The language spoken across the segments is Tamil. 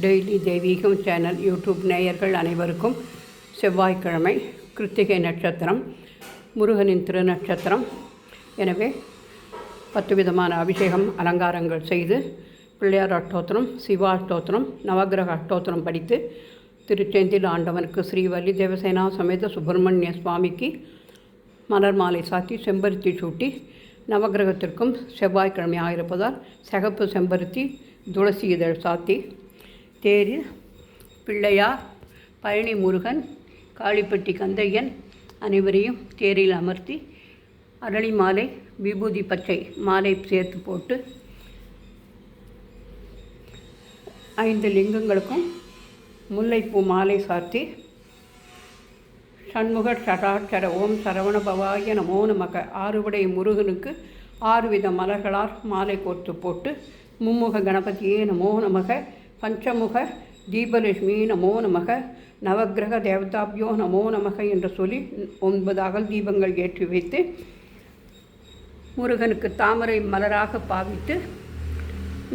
டெய்லி தெய்வீகம் சேனல் யூடியூப் நேயர்கள் அனைவருக்கும் செவ்வாய்க்கிழமை கிருத்திகை நட்சத்திரம், முருகனின் திருநட்சத்திரம். எனவே 10 விதமான அபிஷேகம் அலங்காரங்கள் செய்து பிள்ளையார் அஷ்டோத்திரம், சிவா அஷ்டோத்திரம், நவகிரக அஷ்டோத்திரம் படித்து திருச்செந்தில் ஆண்டவனுக்கு ஸ்ரீவல்லி தேவசேனா சமேத சுப்பிரமணிய சுவாமிக்கு மலர் மாலை சாத்தி செம்பருத்தி சூட்டி, நவகிரகத்திற்கும் செவ்வாய்க்கிழமையாக இருப்பதால் சிகப்பு செம்பருத்தி துளசி இதழ் சாத்தி, தேரில் பிள்ளையார், பழனி முருகன், காளிப்பட்டி கந்தையன் அனைவரையும் தேரில் அமர்த்தி அரளி மாலை, விபூதி பச்சை மாலை சேர்த்து போட்டு 5 லிங்கங்களுக்கும் முல்லைப்பூ மாலை சாத்தி, ஷண்முக ஷடாட்சர ஓம் சரவண பவாய நமோ நமக 6 வடை முருகனுக்கு 6 வித மலர்களால் மாலை கோர்த்து போட்டு, மும்முக கணபதியே நமோ நமக, பஞ்சமுக தீபலட்சுமி நமோ நமக, நவகிரக தேவதாபியோ நமோ நமக என்று சொல்லி 9 அகல் தீபங்கள் ஏற்றி வைத்து முருகனுக்கு தாமரை மலராக பாவித்து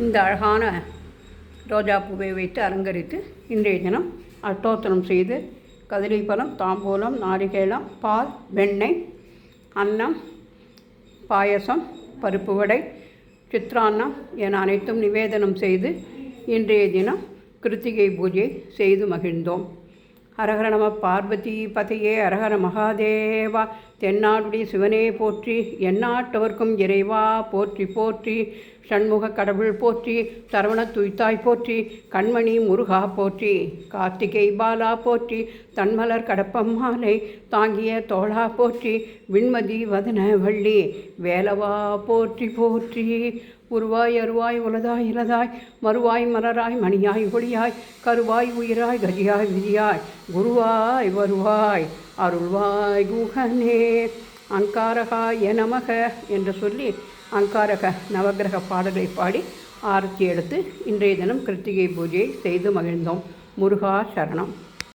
இந்த அழகான ரோஜா பூவை வைத்து அலங்கரித்து இன்றைய தினம் அஷ்டோத்திரம் செய்து கதிரை பழம், தாம்பூலம், நாரிகேலம், பால், வெண்ணெய், அன்னம், பாயசம், பருப்பு வடை, சித்ரான்னம் என அனைத்தும் நிவேதனம் செய்து இன்றைய தினம் கிருத்திகை பூஜை செய்து மகிழ்ந்தோம். ஹரஹர நம பார்வதி பதையே, ஹரஹர மகாதேவா. தென்னாடுடைய சிவனே போற்றி, எந்நாட்டவர்க்கும் இறைவா போற்றி போற்றி. ஷண்முக கடவுள் போற்றி, சரவண துய்த்தாய் போற்றி, கண்மணி முருகா போற்றி, கார்த்திகை பாலா போற்றி, தன்மலர் கடப்பம் மாலை தாங்கிய தோளா போற்றி, விண்மதி வதன வள்ளி வேலவா போற்றி போற்றி. உருவாய் அருவாய் உலதாய் இலதாய் மறுவாய் மலராய் மணியாய் ஒளியாய் கருவாய் உயிராய் கதியாய் விதியாய் குருவாய் வருவாய் அருள்வாய் குஹனே. அங்காரகாய நமக என்று சொல்லி அங்காரக நவகிரக பாடலை பாடி ஆரத்தி எடுத்து இன்றைய தினம் கிருத்திகை பூஜையை செய்து மகிழ்ந்தோம். முருகா சரணம்.